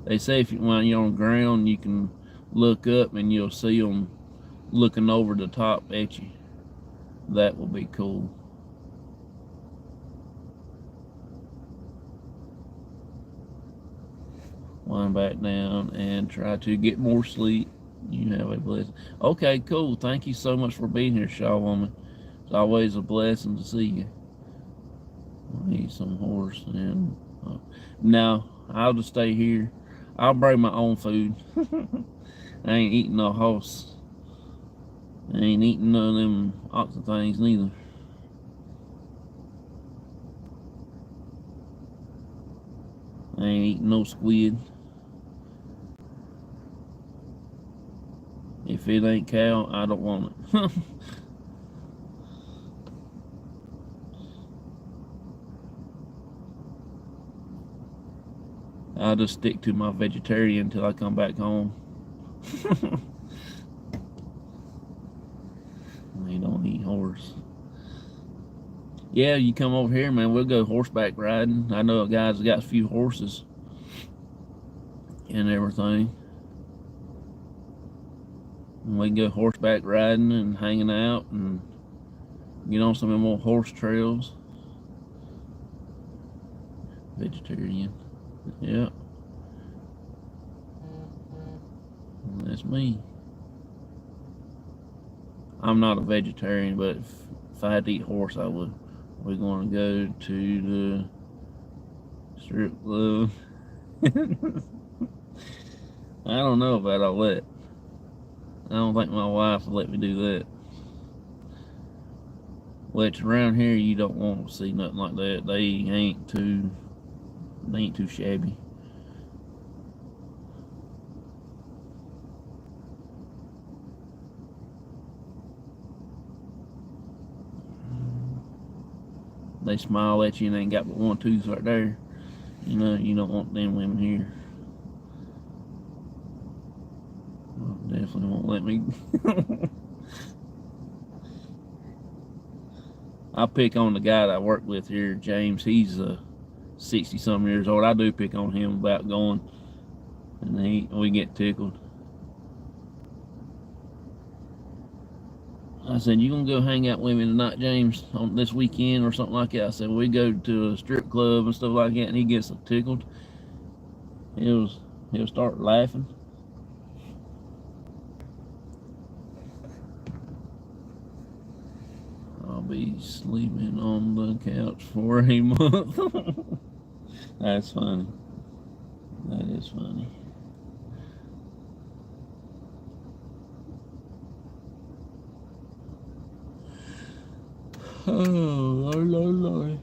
A: They say when you're on the ground, you can look up and you'll see them looking over the top at you. That will be cool. Wind back down and try to get more sleep. You have a blessing. Okay, cool. Thank you so much for being here, Shaw Woman. It's always a blessing to see you. I need some horse and now I'll just stay here. I'll bring my own food. I ain't eating no horse. I ain't eating none of them oxen things neither. I ain't eating no squid. If it ain't cow, I don't want it. I'll just stick to my vegetarian until I come back home. They don't eat horse. Yeah, you come over here, man. We'll go horseback riding. I know a guy's got a few horses and everything. And we can go horseback riding and hanging out and get on some more horse trails. Vegetarian. Yep. That's me. I'm not a vegetarian, but if I had to eat horse, I would. We're going to go to the strip club. I don't know about all that. I don't think my wife will let me do that. Which around here you don't want to see nothing like that. They ain't too shabby. They smile at you and they ain't got but one tooth right there. You know, you don't want them women here. Well, definitely won't let me. I pick on the guy that I work with here, James. He's 60-some years old. I do pick on him about going, and we get tickled. I said, "You gonna go hang out with me tonight, James, on this weekend or something like that?" I said, "We go to a strip club and stuff like that," and he gets tickled. He'll start laughing. I'll be sleeping on the couch for a month. That's funny. That is funny. Oh, Lord.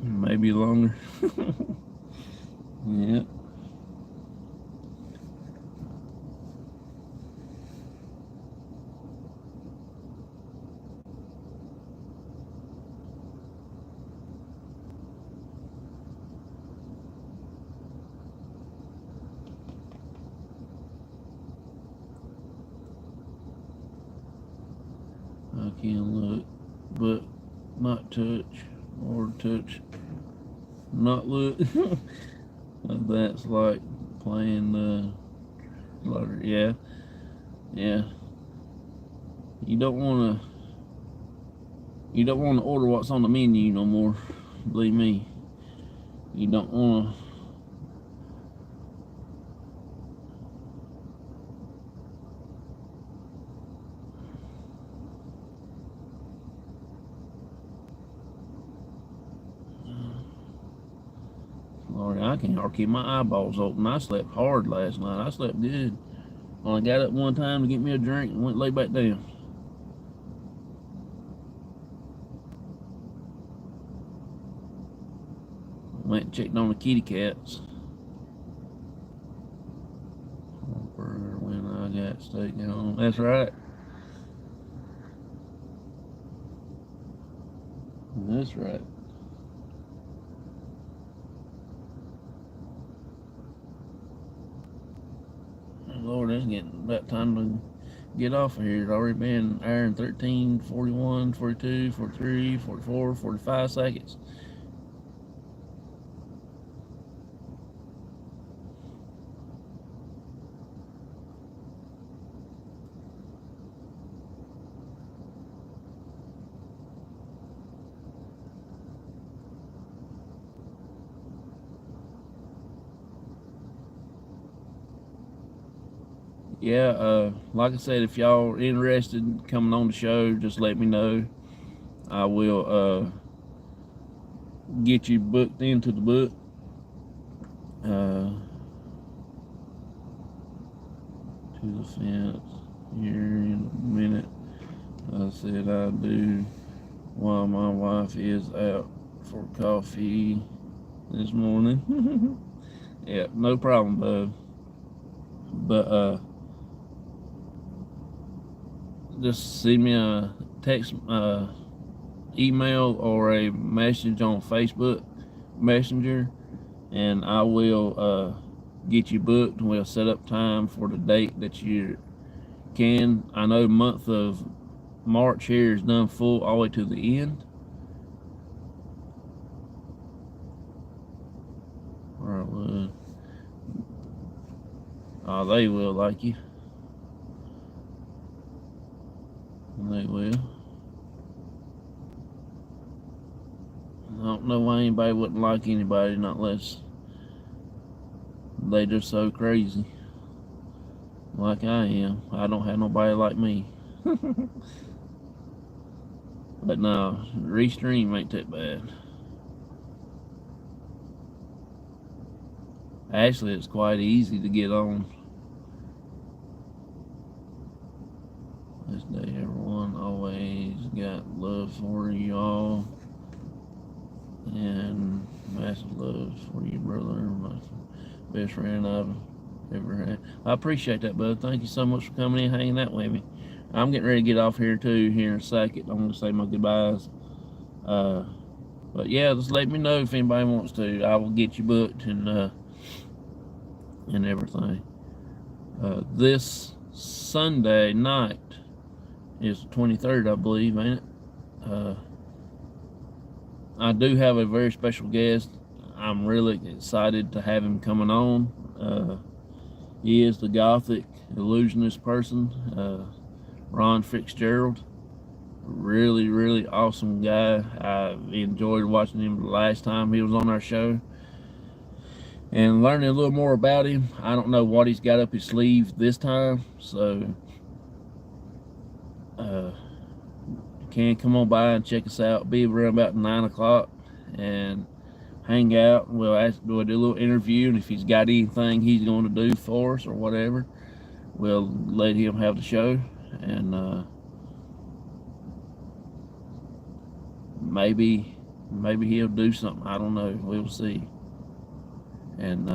A: Maybe longer. Yeah. I can look, but not touch, or touch, not look. That's like playing the lottery. Yeah, yeah. You don't want to. You don't want to order what's on the menu no more. Believe me. You don't want to. Lord, I can't hardly keep my eyeballs open. I slept hard last night. I slept good. Only got up one time to get me a drink and went lay back down. Went and checked on the kitty cats. When I got steak home. That's right. That's right. Lord, it's getting about time to get off of here. It's already been an hour and 13, 41, 42, 43, 44, 45 seconds. Yeah, like I said, if y'all are interested in coming on the show, just let me know. I will get you booked into the book. To the fence here in a minute. I said I do while my wife is out for coffee this morning. Yeah, no problem, bud. But just send me a text, email, or a message on Facebook Messenger, and I will get you booked. We'll set up time for the date that you can. I know the month of March here is done full all the way to the end. Alright, well, they will like you. They will. I don't know why anybody wouldn't like anybody, not unless they just so crazy. Like I am. I don't have nobody like me. But no, Restream ain't that bad. Actually, it's quite easy to get on. This day, everyone always got love for y'all. And massive love for you, brother. My best friend I've ever had. I appreciate that, bud. Thank you so much for coming in, hanging out with me. I'm getting ready to get off here too here in a second. I'm going to say my goodbyes. But yeah, just let me know if anybody wants to. I will get you booked and everything. This Sunday night is the 23rd, I believe, ain't it? I do have a very special guest. I'm really excited to have him coming on. He is the Gothic illusionist person, Ron Fitzgerald. Really, really awesome guy. I enjoyed watching him the last time he was on our show and learning a little more about him. I don't know what he's got up his sleeve this time, so can come on by and check us out. Be around about 9 o'clock and hang out. We'll do a little interview, and if he's got anything he's going to do for us or whatever, we'll let him have the show. And maybe he'll do something. I don't know. We'll see. And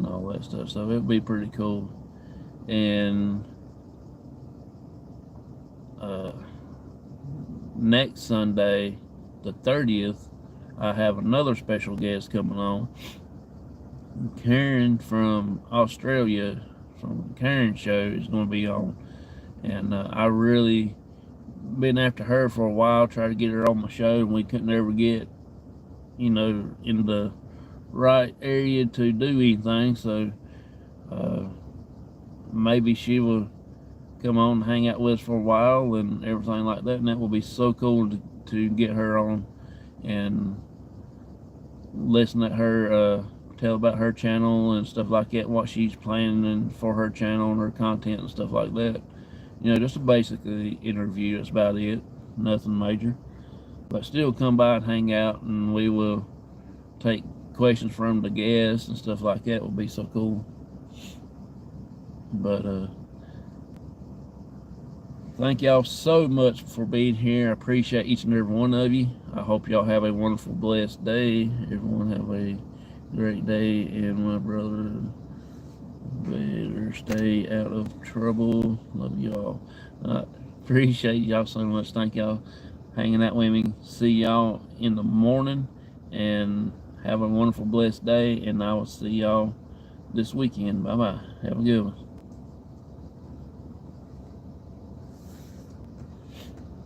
A: all that stuff. So it'll be pretty cool. And next Sunday, the 30th, I have another special guest coming on. Karen from Australia, from Karen's show, is going to be on. And I really been after her for a while, tried to get her on my show, and we couldn't ever get, in the right area to do anything. So maybe she will come on and hang out with us for a while and everything like that, and that will be so cool to get her on and listen to her tell about her channel and stuff like that, what she's planning for her channel and her content and stuff like that. Just a basic interview. That's about it. Nothing major. But still come by and hang out, and we will take questions from the guests and stuff like that. It will be so cool. But thank y'all so much for being here. I appreciate each and every one of you. I hope y'all have a wonderful, blessed day. Everyone have a great day, and my brother better stay out of trouble. Love y'all. Appreciate y'all so much. Thank y'all hanging out with me. See y'all in the morning, and have a wonderful, blessed day, and I will see y'all this weekend. Bye-bye. Have a good one.